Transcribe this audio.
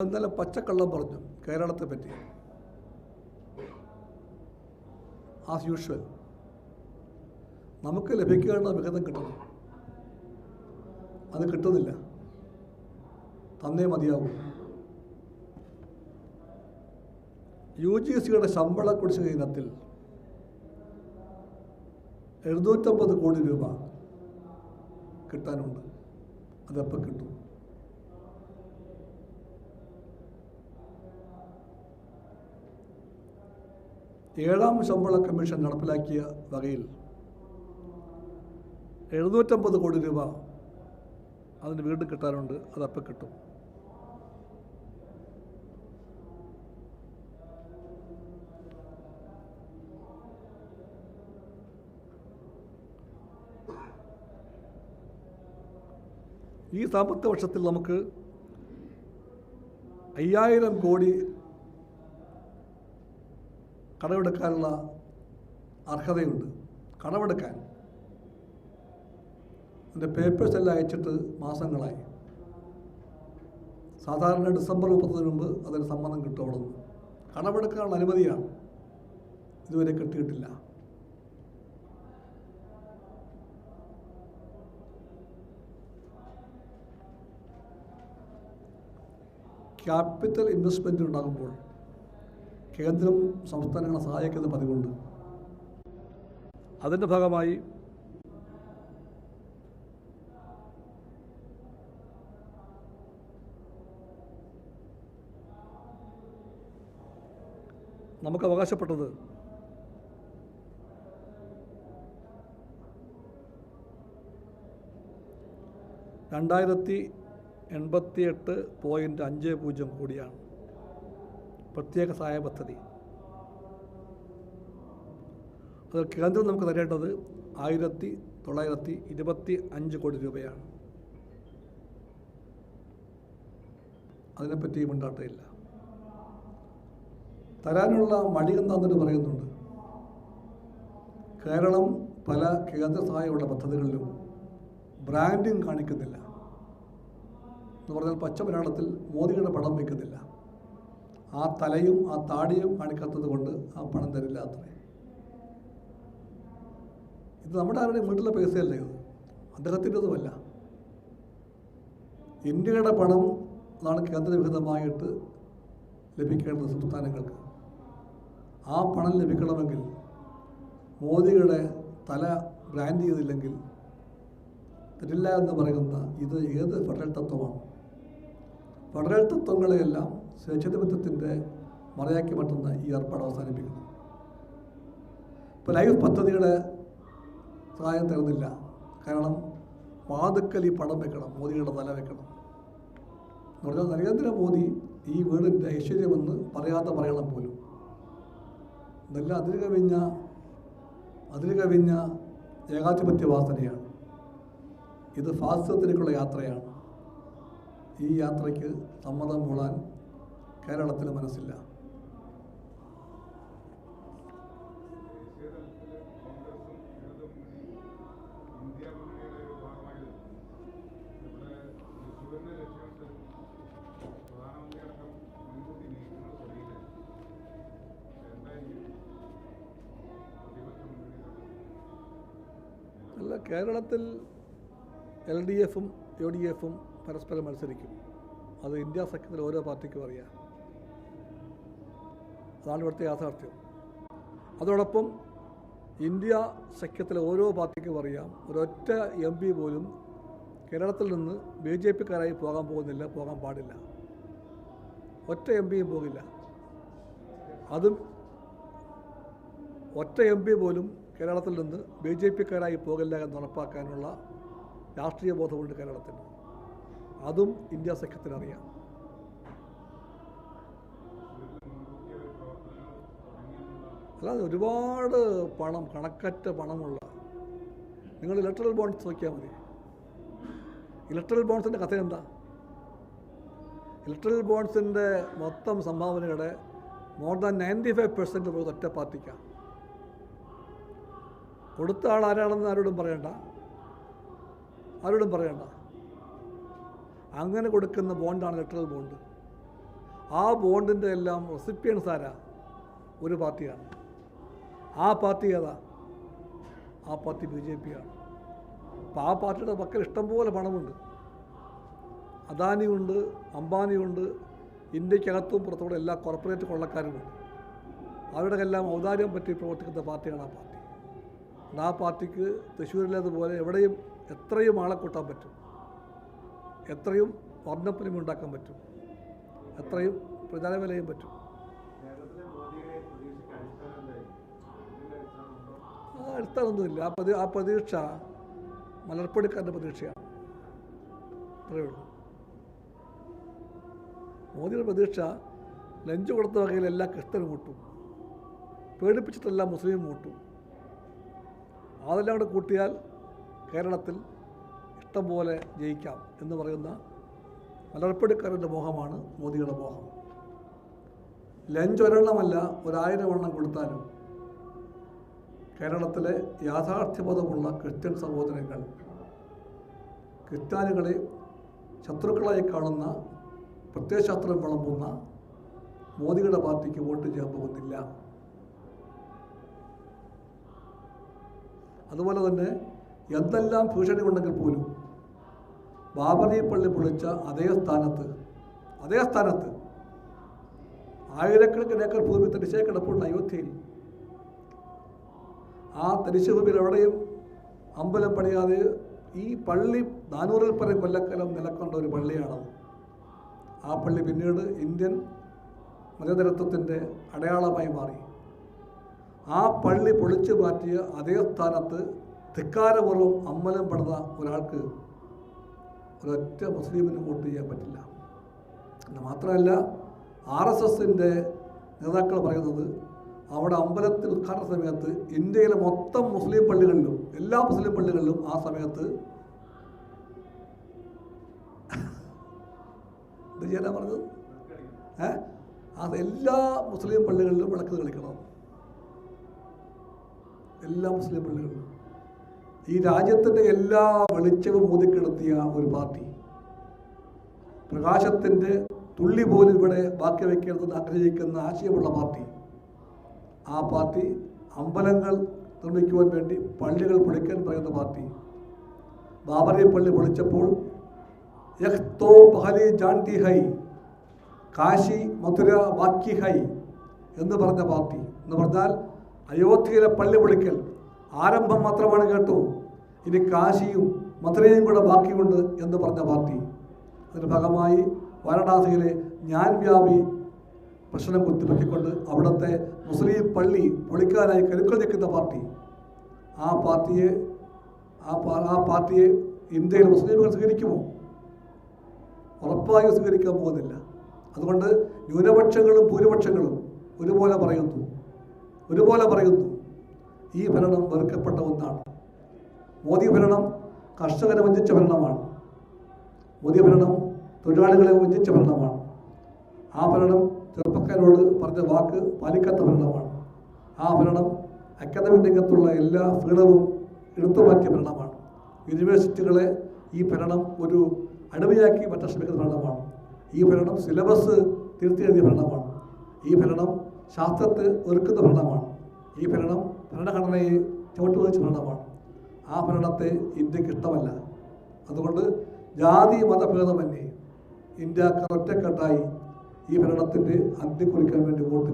ഇന്നലെ പച്ചക്കള്ളം പറഞ്ഞു കേരളത്തെ പറ്റി. ആസ് യൂഷ്വൽ നമുക്ക് ലഭിക്കേണ്ട വിഹിതം കിട്ടണം, അത് കിട്ടുന്നില്ല. തന്നേ മതിയാവും. UGCയുടെ ശമ്പള കുടിശ്ശിക ഇനത്തിൽ 750 കോടി രൂപ കിട്ടാനുണ്ട്. അതെപ്പോൾ കിട്ടും? ഏഴാം ശമ്പള കമ്മീഷൻ നടപ്പിലാക്കിയ വകയിൽ 750 കോടി രൂപ അതിന് വീണ്ടും കിട്ടാനുണ്ട്. അതപ്പോൾ കിട്ടും. ഈ സാമ്പത്തിക വർഷത്തിൽ നമുക്ക് 5000 കോടി കടമെടുക്കാനുള്ള അർഹതയുണ്ട്. കടമെടുക്കാൻ അതിൻ്റെ പേപ്പേഴ്സ് എല്ലാം അയച്ചിട്ട് മാസങ്ങളായി. സാധാരണ ഡിസംബർ 30 മുമ്പ് അതിന് സമ്മതം കിട്ടും. അവിടെ നിന്ന് കടമെടുക്കാനുള്ള അനുമതിയാണ്, ഇതുവരെ കിട്ടിയിട്ടില്ല. ക്യാപിറ്റൽ ഇൻവെസ്റ്റ്മെൻറ്റ് ഉണ്ടാകുമ്പോൾ കേന്ദ്രം സംസ്ഥാനങ്ങളെ സഹായിക്കുന്ന പതിവുണ്ട്. അതിൻ്റെ ഭാഗമായി നമുക്ക് അവകാശപ്പെട്ടത് $2088.50 കോടിയാണ്. പ്രത്യേക സഹായ പദ്ധതി. അത് കേന്ദ്രം നമുക്ക് തരേണ്ടത് 1925 കോടി രൂപയാണ്. അതിനെപ്പറ്റി മുണ്ടാട്ടമില്ല. തരാനുള്ള മടി എന്താണെന്ന് പറയുന്നുണ്ട്. കേരളം പല കേന്ദ്ര സഹായമുള്ള പദ്ധതികളിലും ബ്രാൻഡിങ് കാണിക്കുന്നില്ല. എന്ന് പറഞ്ഞാൽ പച്ച മലയാളത്തിൽ മോദിയുടെ പടം വയ്ക്കുന്നില്ല. ആ തലയും ആ താടിയും കാണിക്കാത്തത് കൊണ്ട് ആ പണം തരില്ല. അത്രേ. ഇത് നമ്മുടെ ആരുടെയും വീട്ടിലെ പൈസയല്ല, ഇത് അദ്ദേഹത്തിൻ്റെതുമല്ല. ഇന്ത്യയുടെ പണം അതാണ് കേന്ദ്രവിഹിതമായിട്ട് ലഭിക്കേണ്ടത് സംസ്ഥാനങ്ങൾക്ക്. ആ പണം ലഭിക്കണമെങ്കിൽ മോദിയുടെ തല ബ്രാൻഡ് ചെയ്തില്ലെങ്കിൽ തരില്ല എന്ന് പറയുന്ന ഇത് ഏത് ഫെഡറൽ തത്വമാണ്? ഫെഡറൽ തത്വങ്ങളെയെല്ലാം സ്വേച്ഛാധിപത്യത്തിൻ്റെ മറയാക്കി മാറ്റുന്ന ഈ ഏർപ്പാട് അവസാനിപ്പിക്കണം. ഇപ്പോൾ ലൈഫ് പദ്ധതിയുടെ സഹായം തരുന്നില്ല. കാരണം വാതുക്കൽ ഈ പണം വെക്കണം, മോദിയുടെ തല വെക്കണം എന്ന് പറഞ്ഞാൽ നരേന്ദ്രമോദി ഈ വീടിൻ്റെ ഐശ്വര്യമെന്ന് പറയാതെ പറയണം പോലും. ഇതെല്ലാം അതിര് കവിഞ്ഞ ഏകാധിപത്യ വാസനയാണ്. ഇത് ഫാസിസത്തിലേക്കുള്ള യാത്രയാണ്. ഈ യാത്രയ്ക്ക് സമ്മതം മൂളാൻ കേരളത്തിന് മനസ്സില്ല. അല്ല, കേരളത്തിൽ LDFും UDFും പരസ്പരം മത്സരിക്കും. അത് ഇന്ത്യ സഖ്യത്തിൽ ഓരോ പാർട്ടിക്കും അറിയാം. അതാണ് ഇവിടുത്തെ യാഥാർത്ഥ്യം. അതോടൊപ്പം ഇന്ത്യ സഖ്യത്തിലെ ഓരോ പാർട്ടിക്കും അറിയാം, ഒരൊറ്റ MP പോലും കേരളത്തിൽ നിന്ന് BJPക്കാരായി പോകാൻ പോകുന്നില്ല, പോകാൻ പാടില്ല. ഒറ്റ MPയും പോകില്ല. അതും ഒറ്റ MP പോലും കേരളത്തിൽ നിന്ന് BJPക്കാരായി പോകില്ല എന്ന് ഉറപ്പാക്കാനുള്ള രാഷ്ട്രീയ ബോധമുണ്ട് കേരളത്തിന്. അതും ഇന്ത്യ സഖ്യത്തിനറിയാം. അല്ലാതെ ഒരുപാട് പണം, കണക്കറ്റ പണമുള്ള, നിങ്ങൾ ഇലക്ട്രൽ ബോണ്ട്സ് നോക്കിയാൽ മതി. ഇലക്ട്രൽ ബോണ്ട്സിൻ്റെ കഥ എന്താ? ഇലക്ട്രൽ ബോണ്ട്സിൻ്റെ മൊത്തം സംഭാവനയുടെ മോർ ദാൻ 95% പോകുന്നത് ഒറ്റ പാർട്ടിക്കാണ്. കൊടുത്ത ആൾ ആരാണെന്ന് ആരോടും പറയണ്ട. അങ്ങനെ കൊടുക്കുന്ന ബോണ്ടാണ് ഇലക്ട്രൽ ബോണ്ട്. ആ ബോണ്ടിൻ്റെ എല്ലാം റെസിപ്പിയൻസ് ആരാ? ഒരു പാർട്ടിയാണ്. ആ പാർട്ടി ഏതാ? ആ പാർട്ടി BJP ആണ്. അപ്പോൾ ആ പാർട്ടിയുടെ പക്കൽ ഇഷ്ടംപോലെ പണമുണ്ട്. അദാനിയുണ്ട്, അംബാനിയുണ്ട്, ഇന്ത്യക്കകത്തും പുറത്തോടെ എല്ലാ കോർപ്പറേറ്റ് കൊള്ളക്കാരുമുണ്ട്. അവരുടെ എല്ലാം ഔദാര്യം പറ്റി പ്രവർത്തിക്കുന്ന പാർട്ടിയാണ് ആ പാർട്ടി. ആ പാർട്ടിക്ക് തൃശ്ശൂരിലേതുപോലെ എവിടെയും എത്രയും ആളെ കൂട്ടാൻ പറ്റും, എത്രയും വർണ്ണപ്പലിമ ഉണ്ടാക്കാൻ പറ്റും, എത്രയും പ്രചാരവിലയും പറ്റും. അടിസ്ഥാനമൊന്നുമില്ല. ആ പ്രതീക്ഷ മലർപ്പടിക്കാരൻ്റെ പ്രതീക്ഷയാണ്. അത്രയേ ഉള്ളൂ. മോദിയുടെ പ്രതീക്ഷ ലഞ്ച് കൊടുത്ത വകയിൽ എല്ലാ ക്രിസ്ത്യനും കൂട്ടും, പേടിപ്പിച്ചിട്ടെല്ലാം മുസ്ലിം കൂട്ടും. അതെല്ലാം കൂടെ കൂട്ടിയാൽ കേരളത്തിൽ ഇഷ്ടം പോലെ ജയിക്കാം എന്ന് പറയുന്ന മലർപ്പടിക്കാരൻ്റെ മോഹമാണ് മോദിയുടെ മോഹം. ലഞ്ച് ഒരെണ്ണമല്ല, 1000 എണ്ണം കൊടുത്താലും കേരളത്തിലെ യാഥാർത്ഥ്യബോധമുള്ള ക്രിസ്ത്യൻ സഹോദരങ്ങൾ ക്രിസ്ത്യാനികളെ ശത്രുക്കളായി കാണുന്ന പ്രത്യയശാസ്ത്രം വിളമ്പുന്ന മോദിയുടെ പാർട്ടിക്ക് വോട്ട് ചെയ്യാൻ പോകുന്നില്ല. അതുപോലെ തന്നെ എന്തെല്ലാം ഭീഷണി ഉണ്ടെങ്കിൽ പോലും ബാബറി പള്ളി പൊളിച്ച അതേ സ്ഥാനത്ത് ആയിരക്കണക്കിന് ഏക്കർ ഭൂമി തരിശേ കിടപ്പുണ്ട് അയോധ്യയിൽ. ആ തരിശ് ഭൂമിയിൽ എവിടെയും അമ്പലം പണിയാതെ ഈ പള്ളി 400-ൽ പരം കൊല്ലക്കാലം നിലക്കൊണ്ട ഒരു പള്ളിയാണത്. ആ പള്ളി പിന്നീട് ഇന്ത്യൻ മതേതരത്വത്തിൻ്റെ അടയാളമായി മാറി. ആ പള്ളി പൊളിച്ചു മാറ്റിയ അതേ സ്ഥാനത്ത് ധിക്കാരപൂർവ്വം അമ്പലം പണിത ഒരാൾക്ക് ഒരൊറ്റ മുസ്ലിമിനും വോട്ട് ചെയ്യാൻ പറ്റില്ല. എന്ന് മാത്രമല്ല, RSSൻ്റെ നേതാക്കൾ പറയുന്നത് അവിടെ അമ്പലത്തിൽ ഉദ്ഘാടന സമയത്ത് ഇന്ത്യയിലെ മൊത്തം മുസ്ലിം പള്ളികളിലും എല്ലാ മുസ്ലിം പള്ളികളിലും ആ സമയത്ത് എന്ത് ചെയ്യാനാണ് പറഞ്ഞത്? അതെല്ലാ മുസ്ലിം പള്ളികളിലും വിളക്ക് തെളിക്കണം. എല്ലാ മുസ്ലിം പള്ളികളിലും. ഈ രാജ്യത്തിൻ്റെ എല്ലാ വെളിച്ചവും ഊതിക്കെടുത്തിയ ഒരു പാർട്ടി, പ്രകാശത്തിൻ്റെ തുള്ളി പോലും ഇവിടെ ബാക്കി വയ്ക്കരുതെന്ന് ആഗ്രഹിക്കുന്ന ആശയമുള്ള പാർട്ടി, ആ പാർട്ടി അമ്പലങ്ങൾ നിർമ്മിക്കുവാൻ വേണ്ടി പള്ളികൾ പൊളിക്കാൻ പറയുന്ന പാർട്ടി, ബാബറി പള്ളി പൊളിച്ചപ്പോൾ യഹ് തോ പഹലി ജാൻതി ഹൈ, കാശി മധുര ബാക്കി ഹൈ എന്ന് പറഞ്ഞ പാർട്ടി. എന്ന് പറഞ്ഞാൽ അയോധ്യയിലെ പള്ളി പൊളിക്കൽ ആരംഭം മാത്രമാണ് കേട്ടോ, ഇനി കാശിയും മധുരയും കൂടെ ബാക്കിയുണ്ട് എന്ന് പറഞ്ഞ പാർട്ടി. അതിൻ്റെ ഭാഗമായി വാരണാസിയിലെ ജ്ഞാൻ വ്യാപി പ്രശ്നം കുത്തിപ്പൊക്കിക്കൊണ്ട് അവിടുത്തെ മുസ്ലിം പള്ളി പൊളിക്കാനായി കരുക്കൾ നിൽക്കുന്ന പാർട്ടി. ആ പാർട്ടിയെ ഇന്ത്യയിൽ മുസ്ലിമുകൾ സ്വീകരിക്കുമോ? ഉറപ്പായും സ്വീകരിക്കാൻ പോകുന്നില്ല. അതുകൊണ്ട് ന്യൂനപക്ഷങ്ങളും ഭൂരിപക്ഷങ്ങളും ഒരുപോലെ പറയുന്നു ഈ ഭരണം വെറുക്കപ്പെട്ട ഒന്നാണ്. മോദി ഭരണം കർഷകരെ വഞ്ചിച്ച ഭരണമാണ്. മോദി ഭരണം തൊഴിലാളികളെ വഞ്ചിച്ച ഭരണമാണ്. ആ ഭരണം ചെറുപ്പക്കാരോട് പറഞ്ഞ വാക്ക് പാലിക്കാത്ത ഭരണമാണ്. ആ ഭരണം അക്കാദമിക് രംഗത്തുള്ള എല്ലാ ഫ്രീഡവും എടുത്തുമാറ്റിയ ഭരണമാണ്. യൂണിവേഴ്സിറ്റികളെ ഈ ഭരണം ഒരു അടിമയാക്കി മാറ്റാൻ ശ്രമിക്കുന്ന ഭരണമാണ്. ഈ ഭരണം സിലബസ് തിരുത്തിയെഴുതിയ ഭരണമാണ്. ഈ ഭരണം ശാസ്ത്രത്തെ വെറുക്കുന്ന ഭരണമാണ്. ഈ ഭരണം ഭരണഘടനയെ ചവിട്ടുവെച്ച ഭരണമാണ്. ആ ഭരണത്തെ ഇന്ത്യക്ക് ഇഷ്ടമല്ല. അതുകൊണ്ട് ജാതി മതഭേദമന്യേ ഇന്ത്യക്കാർ ഒറ്റക്കെട്ടായി ഈ ഭരണത്തിൻ്റെ അന്ത്യം കുറിക്കാൻ വേണ്ടി വോട്ട്